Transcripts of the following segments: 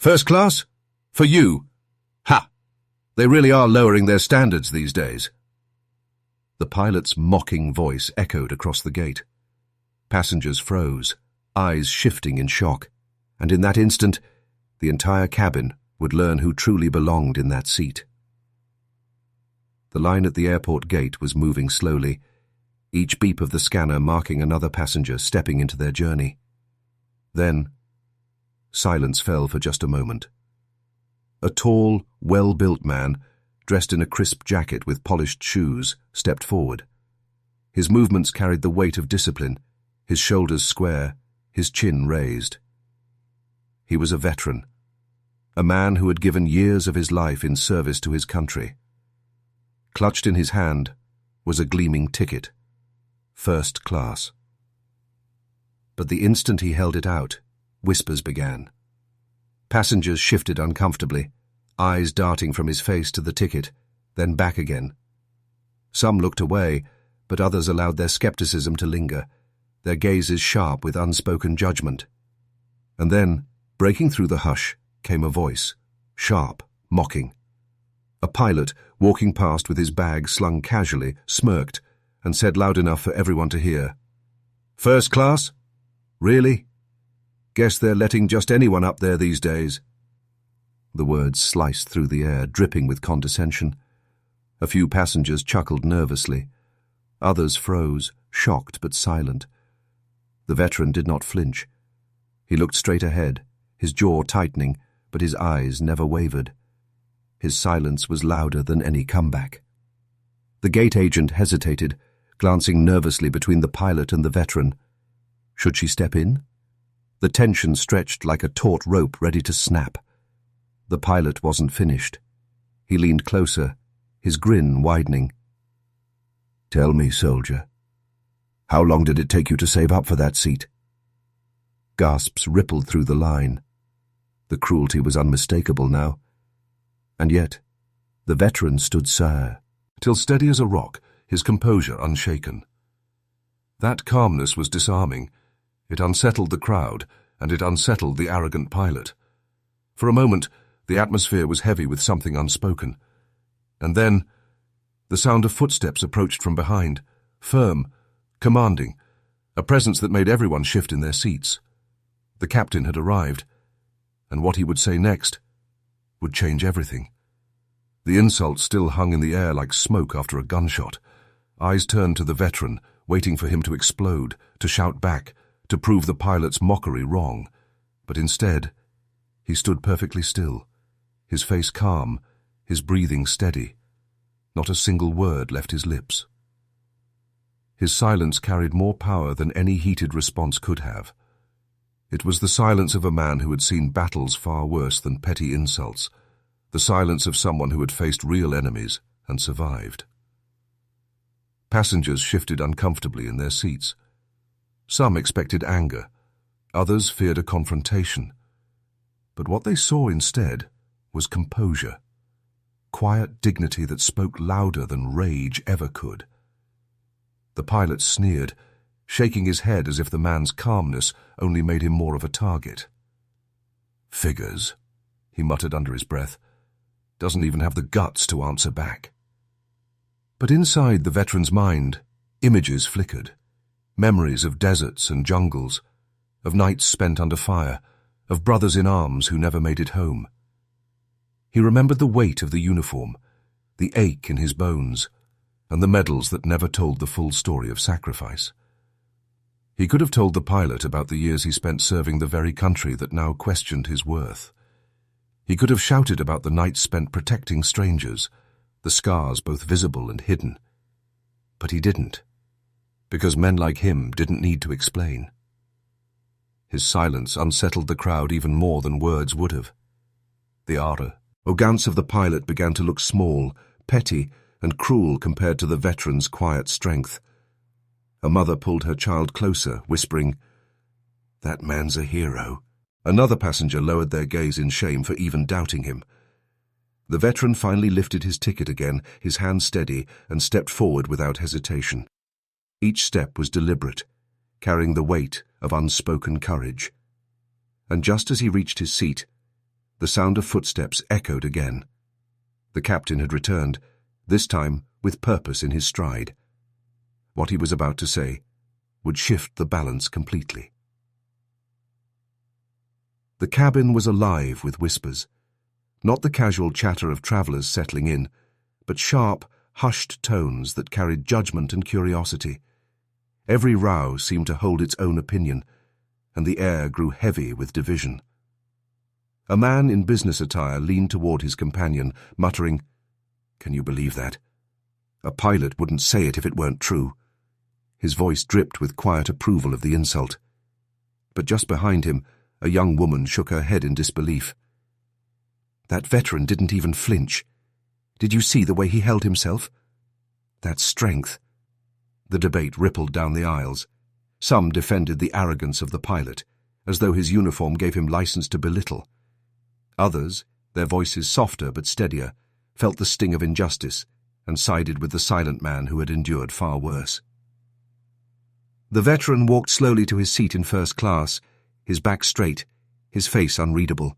First class? For you. Ha! They really are lowering their standards these days. The pilot's mocking voice echoed across the gate. Passengers froze, eyes shifting in shock, and in that instant, the entire cabin would learn who truly belonged in that seat. The line at the airport gate was moving slowly, each beep of the scanner marking another passenger stepping into their journey. Then, silence fell for just a moment. A tall, well-built man, dressed in a crisp jacket with polished shoes, stepped forward. His movements carried the weight of discipline, his shoulders square, his chin raised. He was a veteran, a man who had given years of his life in service to his country. Clutched in his hand was a gleaming ticket, first class. But the instant he held it out, whispers began. Passengers shifted uncomfortably, eyes darting from his face to the ticket, then back again. Some looked away, but others allowed their skepticism to linger, their gazes sharp with unspoken judgment. And then, breaking through the hush, came a voice, sharp, mocking. A pilot, walking past with his bag slung casually, smirked and said loud enough for everyone to hear, "First class? Really? Guess they're letting just anyone up there these days." The words sliced through the air, dripping with condescension. A few passengers chuckled nervously. Others froze, shocked but silent. The veteran did not flinch. He looked straight ahead, his jaw tightening, but his eyes never wavered. His silence was louder than any comeback. The gate agent hesitated, glancing nervously between the pilot and the veteran. Should she step in? The tension stretched like a taut rope ready to snap. The pilot wasn't finished. He leaned closer, his grin widening. "Tell me, soldier, how long did it take you to save up for that seat?" Gasps rippled through the line. The cruelty was unmistakable now. And yet, the veteran stood sire, till steady as a rock, his composure unshaken. That calmness was disarming. It unsettled the crowd, and it unsettled the arrogant pilot. For a moment, the atmosphere was heavy with something unspoken. And then, the sound of footsteps approached from behind, firm, commanding, a presence that made everyone shift in their seats. The captain had arrived, and what he would say next would change everything. The insult still hung in the air like smoke after a gunshot. Eyes turned to the veteran, waiting for him to explode, to shout back, to prove the pilot's mockery wrong. But instead, he stood perfectly still, his face calm, his breathing steady. Not a single word left his lips. His silence carried more power than any heated response could have. It was the silence of a man who had seen battles far worse than petty insults, the silence of someone who had faced real enemies and survived. Passengers shifted uncomfortably in their seats. Some expected anger, others feared a confrontation. But what they saw instead was composure, quiet dignity that spoke louder than rage ever could. The pilot sneered, shaking his head as if the man's calmness only made him more of a target. "Figures," he muttered under his breath. "Doesn't even have the guts to answer back." But inside the veteran's mind, images flickered. Memories of deserts and jungles, of nights spent under fire, of brothers in arms who never made it home. He remembered the weight of the uniform, the ache in his bones, and the medals that never told the full story of sacrifice. He could have told the pilot about the years he spent serving the very country that now questioned his worth. He could have shouted about the nights spent protecting strangers, the scars both visible and hidden. But he didn't, because men like him didn't need to explain. His silence unsettled the crowd even more than words would have. The arrogance of the pilot began to look small, petty, and cruel compared to the veteran's quiet strength. A mother pulled her child closer, whispering, "That man's a hero." Another passenger lowered their gaze in shame for even doubting him. The veteran finally lifted his ticket again, his hand steady, and stepped forward without hesitation. Each step was deliberate, carrying the weight of unspoken courage. And just as he reached his seat, The sound of footsteps echoed again. The captain had returned, this time with purpose in his stride. What he was about to say would shift the balance completely. The cabin was alive with whispers, not the casual chatter of travelers settling in, but sharp, hushed tones that carried judgment and curiosity. Every row seemed to hold its own opinion, and the air grew heavy with division. A man in business attire leaned toward his companion, muttering, "Can you believe that? A pilot wouldn't say it if it weren't true." His voice dripped with quiet approval of the insult. But just behind him, a young woman shook her head in disbelief. "That veteran didn't even flinch. Did you see the way he held himself? That's strength." The debate rippled down the aisles. Some defended the arrogance of the pilot, as though his uniform gave him license to belittle. Others, their voices softer but steadier, felt the sting of injustice and sided with the silent man who had endured far worse. The veteran walked slowly to his seat in first class, his back straight, his face unreadable.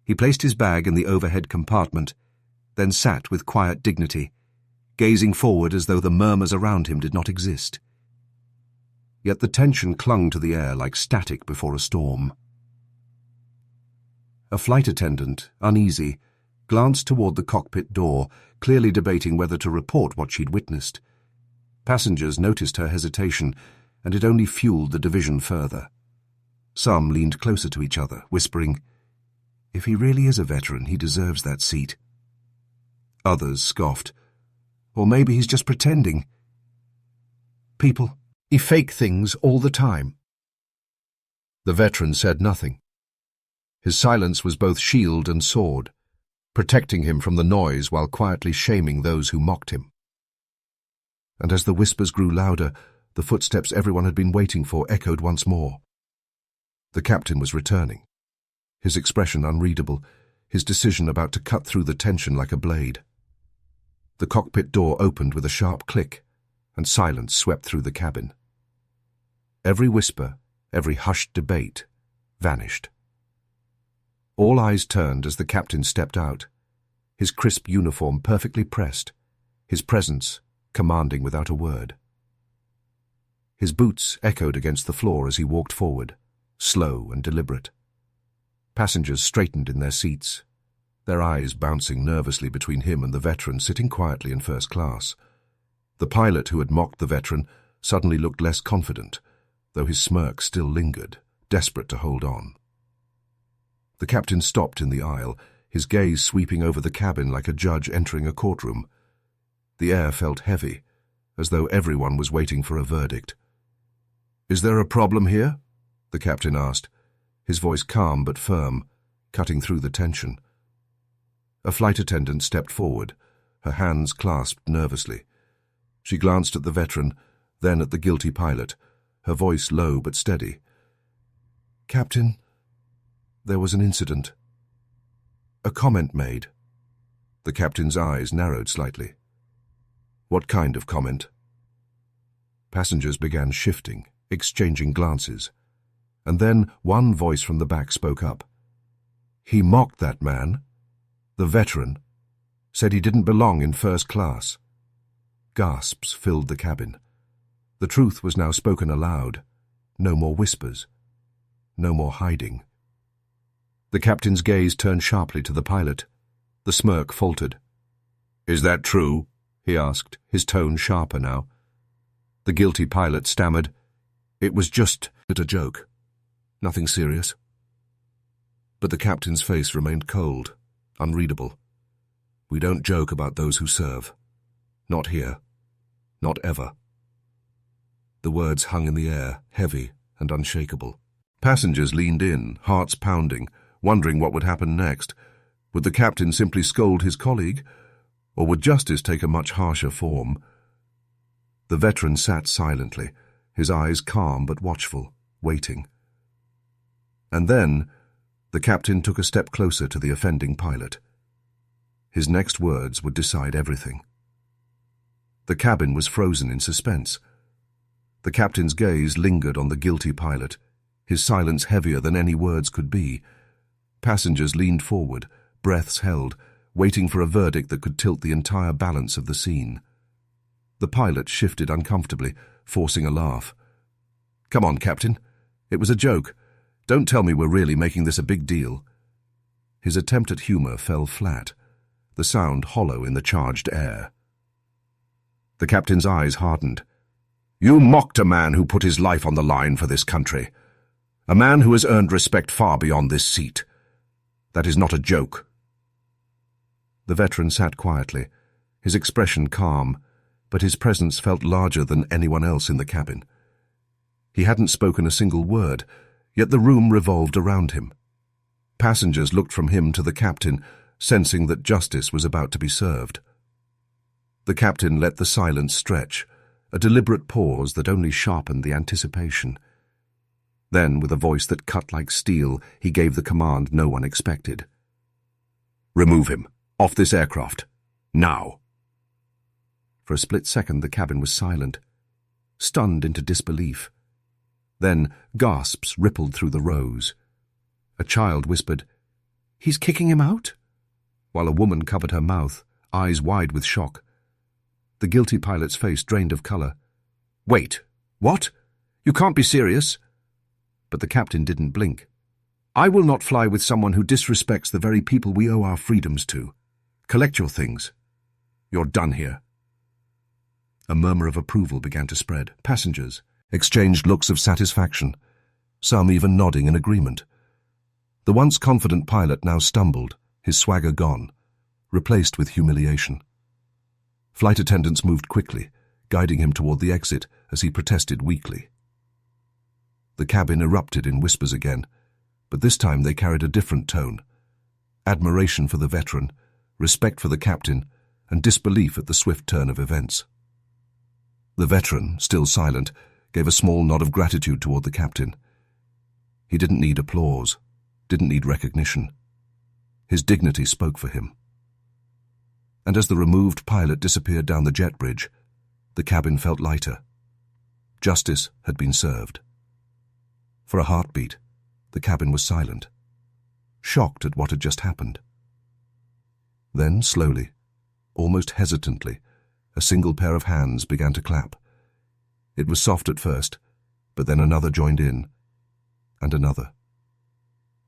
He placed his bag in the overhead compartment, then sat with quiet dignity, gazing forward as though the murmurs around him did not exist. Yet the tension clung to the air like static before a storm. A flight attendant, uneasy, glanced toward the cockpit door, clearly debating whether to report what she'd witnessed. Passengers noticed her hesitation, and it only fueled the division further. Some leaned closer to each other, whispering, "If he really is a veteran, he deserves that seat." Others scoffed, "Or maybe he's just pretending." "People, he fake things all the time." The veteran said nothing. His silence was both shield and sword, protecting him from the noise while quietly shaming those who mocked him. And as the whispers grew louder, the footsteps everyone had been waiting for echoed once more. The captain was returning, his expression unreadable, his decision about to cut through the tension like a blade. The cockpit door opened with a sharp click, and silence swept through the cabin. Every whisper, every hushed debate, vanished. All eyes turned as the captain stepped out, his crisp uniform perfectly pressed, his presence commanding without a word. His boots echoed against the floor as he walked forward, slow and deliberate. Passengers straightened in their seats, their eyes bouncing nervously between him and the veteran sitting quietly in first class. The pilot who had mocked the veteran suddenly looked less confident, though his smirk still lingered, desperate to hold on. The captain stopped in the aisle, his gaze sweeping over the cabin like a judge entering a courtroom. The air felt heavy, as though everyone was waiting for a verdict. "Is there a problem here?" the captain asked, his voice calm but firm, cutting through the tension. A flight attendant stepped forward, her hands clasped nervously. She glanced at the veteran, then at the guilty pilot, her voice low but steady. "Captain, there was an incident. A comment made." The captain's eyes narrowed slightly. "What kind of comment?" Passengers began shifting, exchanging glances, and then one voice from the back spoke up. "He mocked that man. The veteran. Said he didn't belong in first class." Gasps filled the cabin. The truth was now spoken aloud. No more whispers. No more hiding. The captain's gaze turned sharply to the pilot. The smirk faltered. "Is that true?" he asked, his tone sharper now. The guilty pilot stammered, "It was just a joke. Nothing serious." But the captain's face remained cold, unreadable. "We don't joke about those who serve. Not here. Not ever." The words hung in the air, heavy and unshakable. Passengers leaned in, hearts pounding, wondering what would happen next. Would the captain simply scold his colleague, or would justice take a much harsher form? The veteran sat silently, his eyes calm but watchful, waiting. And then the captain took a step closer to the offending pilot. His next words would decide everything. The cabin was frozen in suspense. The captain's gaze lingered on the guilty pilot, his silence heavier than any words could be. Passengers leaned forward, breaths held, waiting for a verdict that could tilt the entire balance of the scene. The pilot shifted uncomfortably, forcing a laugh. "Come on, Captain. It was a joke. Don't tell me we're really making this a big deal." His attempt at humor fell flat, the sound hollow in the charged air. The captain's eyes hardened. "You mocked a man who put his life on the line for this country. A man who has earned respect far beyond this seat. That is not a joke." The veteran sat quietly, his expression calm, but his presence felt larger than anyone else in the cabin. He hadn't spoken a single word, yet the room revolved around him. Passengers looked from him to the captain, sensing that justice was about to be served. The captain let the silence stretch, a deliberate pause that only sharpened the anticipation. Then, with a voice that cut like steel, he gave the command no one expected. "Remove him. Off this aircraft. Now." For a split second the cabin was silent, stunned into disbelief. Then gasps rippled through the rows. A child whispered, "He's kicking him out?" while a woman covered her mouth, eyes wide with shock. The guilty pilot's face drained of color. "Wait, what? You can't be serious." But the captain didn't blink. "I will not fly with someone who disrespects the very people we owe our freedoms to. Collect your things. You're done here." A murmur of approval began to spread. Passengers exchanged looks of satisfaction, some even nodding in agreement. The once confident pilot now stumbled, his swagger gone, replaced with humiliation. Flight attendants moved quickly, guiding him toward the exit as he protested weakly. The cabin erupted in whispers again, but this time they carried a different tone. Admiration for the veteran, respect for the captain, and disbelief at the swift turn of events. The veteran, still silent, gave a small nod of gratitude toward the captain. He didn't need applause, didn't need recognition. His dignity spoke for him. And as the removed pilot disappeared down the jet bridge, the cabin felt lighter. Justice had been served. For a heartbeat, the cabin was silent, shocked at what had just happened. Then, slowly, almost hesitantly, a single pair of hands began to clap. It was soft at first, but then another joined in, and another.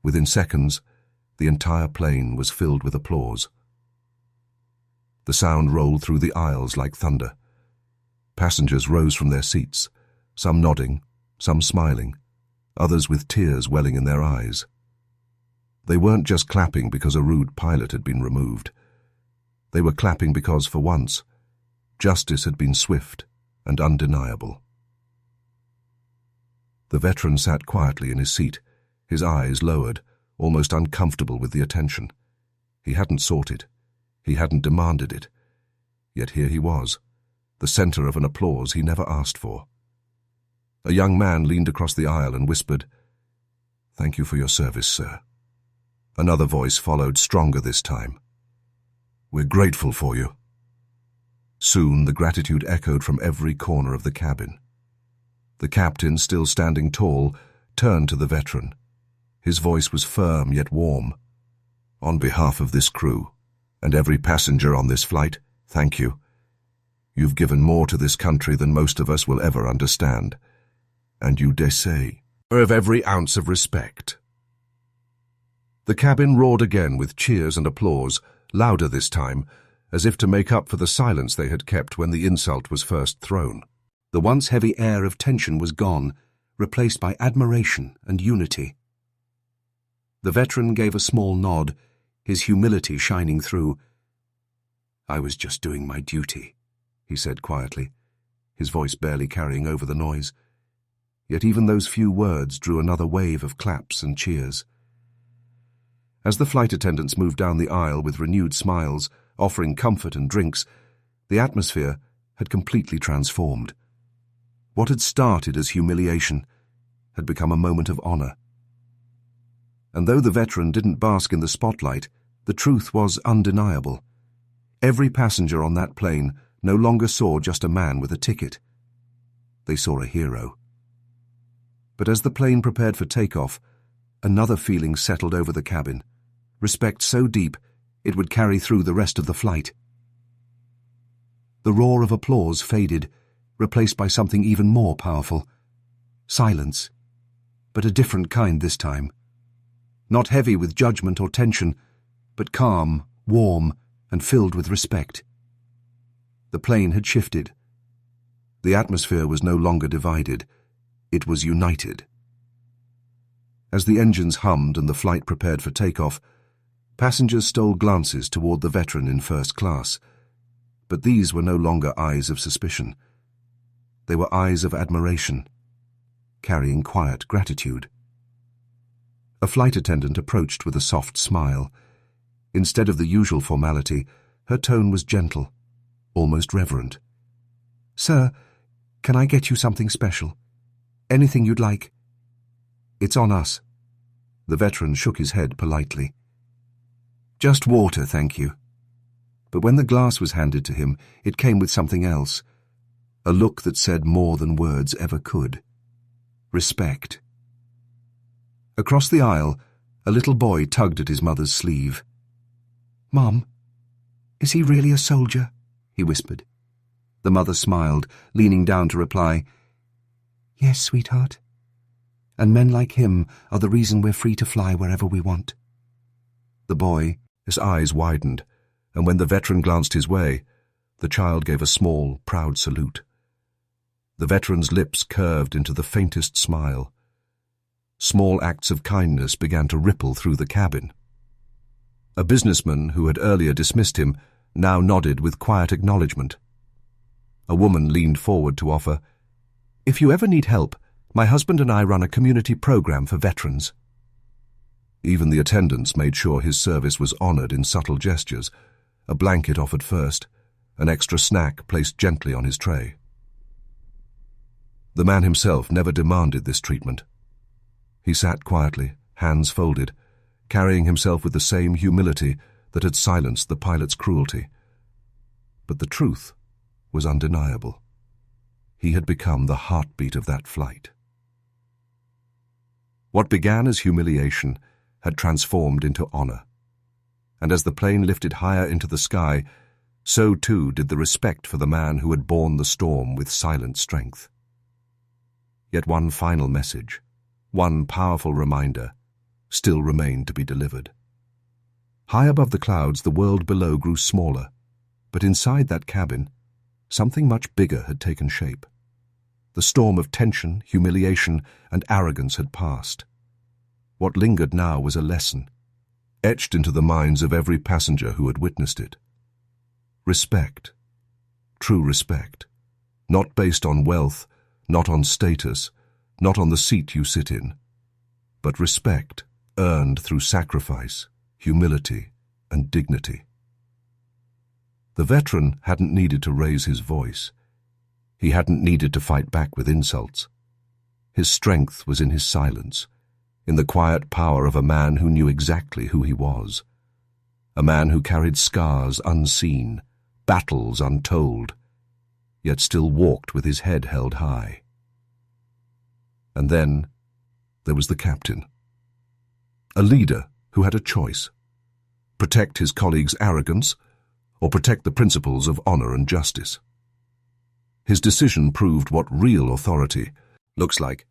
Within seconds, the entire plane was filled with applause. The sound rolled through the aisles like thunder. Passengers rose from their seats, some nodding, some smiling, others with tears welling in their eyes. They weren't just clapping because a rude pilot had been removed. They were clapping because, for once, justice had been swift and undeniable. The veteran sat quietly in his seat, his eyes lowered, almost uncomfortable with the attention. He hadn't sought it. He hadn't demanded it. Yet here he was, the center of an applause he never asked for. A young man leaned across the aisle and whispered, "Thank you for your service, sir." Another voice followed, stronger this time. "We're grateful for you." Soon the gratitude echoed from every corner of the cabin. The captain, still standing tall, turned to the veteran. His voice was firm yet warm. "On behalf of this crew, and every passenger on this flight, thank you. You've given more to this country than most of us will ever understand, and you deserve every ounce of respect." The cabin roared again with cheers and applause, louder this time, as if to make up for the silence they had kept when the insult was first thrown. The once heavy air of tension was gone, replaced by admiration and unity. The veteran gave a small nod, his humility shining through. "I was just doing my duty," he said quietly, his voice barely carrying over the noise. Yet even those few words drew another wave of claps and cheers. As the flight attendants moved down the aisle with renewed smiles, offering comfort and drinks, the atmosphere had completely transformed. What had started as humiliation had become a moment of honor. And though the veteran didn't bask in the spotlight, the truth was undeniable. Every passenger on that plane no longer saw just a man with a ticket. They saw a hero. But as the plane prepared for takeoff, another feeling settled over the cabin, respect so deep it would carry through the rest of the flight. The roar of applause faded, replaced by something even more powerful. Silence, but a different kind this time. Not heavy with judgment or tension, but calm, warm, and filled with respect. The plane had shifted. The atmosphere was no longer divided. It was united. As the engines hummed and the flight prepared for takeoff, passengers stole glances toward the veteran in first class. But these were no longer eyes of suspicion. They were eyes of admiration, carrying quiet gratitude. A flight attendant approached with a soft smile. Instead of the usual formality, her tone was gentle, almost reverent. "Sir, can I get you something special? Anything you'd like?" "It's on us." The veteran shook his head politely. "Just water, thank you." But when the glass was handed to him, it came with something else, a look that said more than words ever could. Respect. Across the aisle, a little boy tugged at his mother's sleeve. "Mom, is he really a soldier?" he whispered. The mother smiled, leaning down to reply, "Yes, sweetheart. And men like him are the reason we're free to fly wherever we want." The boy, his eyes widened, and when the veteran glanced his way, the child gave a small, proud salute. The veteran's lips curved into the faintest smile. Small acts of kindness began to ripple through the cabin. A businessman who had earlier dismissed him now nodded with quiet acknowledgement. A woman leaned forward to offer, "If you ever need help, my husband and I run a community program for veterans." Even the attendants made sure his service was honored in subtle gestures, a blanket offered first, an extra snack placed gently on his tray. The man himself never demanded this treatment. He sat quietly, hands folded, carrying himself with the same humility that had silenced the pilot's cruelty. But the truth was undeniable. He had become the heartbeat of that flight. What began as humiliation had transformed into honor. And as the plane lifted higher into the sky, so too did the respect for the man who had borne the storm with silent strength. Yet one final message, one powerful reminder, still remained to be delivered. High above the clouds, the world below grew smaller, but inside that cabin, something much bigger had taken shape. The storm of tension, humiliation, and arrogance had passed. What lingered now was a lesson, etched into the minds of every passenger who had witnessed it. Respect. True respect. Not based on wealth, not on status, not on the seat you sit in, but respect earned through sacrifice, humility, and dignity. The veteran hadn't needed to raise his voice. He hadn't needed to fight back with insults. His strength was in his silence, in the quiet power of a man who knew exactly who he was. A man who carried scars unseen, battles untold, yet still walked with his head held high. And then there was the captain. A leader who had a choice. Protect his colleagues' arrogance, or protect the principles of honor and justice. His decision proved what real authority looks like.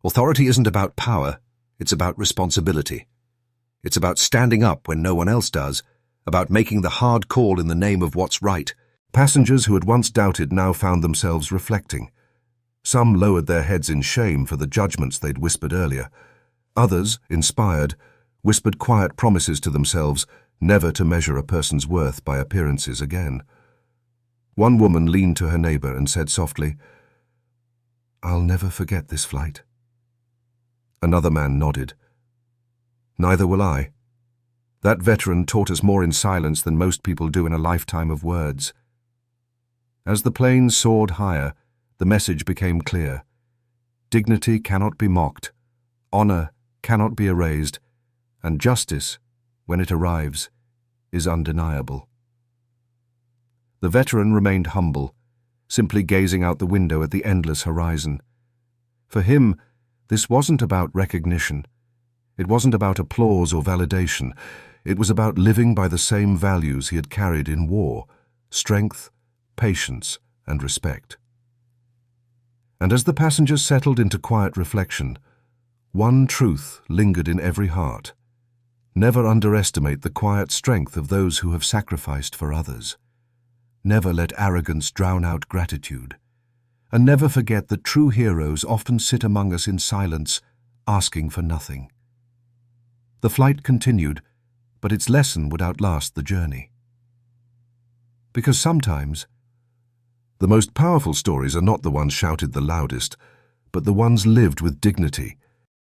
Authority isn't about power, it's about responsibility. It's about standing up when no one else does, about making the hard call in the name of what's right. Passengers who had once doubted now found themselves reflecting. Some lowered their heads in shame for the judgments they'd whispered earlier. Others, inspired, whispered quiet promises to themselves never to measure a person's worth by appearances again. One woman leaned to her neighbor and said softly, "I'll never forget this flight." Another man nodded. "Neither will I. That veteran taught us more in silence than most people do in a lifetime of words." As the plane soared higher, the message became clear. Dignity cannot be mocked, honor cannot be erased, and justice, when it arrives, is undeniable. The veteran remained humble, simply gazing out the window at the endless horizon. For him, this wasn't about recognition. It wasn't about applause or validation. It was about living by the same values he had carried in war: strength, patience, and respect. And as the passengers settled into quiet reflection, one truth lingered in every heart: never underestimate the quiet strength of those who have sacrificed for others. Never let arrogance drown out gratitude. And never forget that true heroes often sit among us in silence, asking for nothing. The flight continued, but its lesson would outlast the journey. Because sometimes, the most powerful stories are not the ones shouted the loudest, but the ones lived with dignity,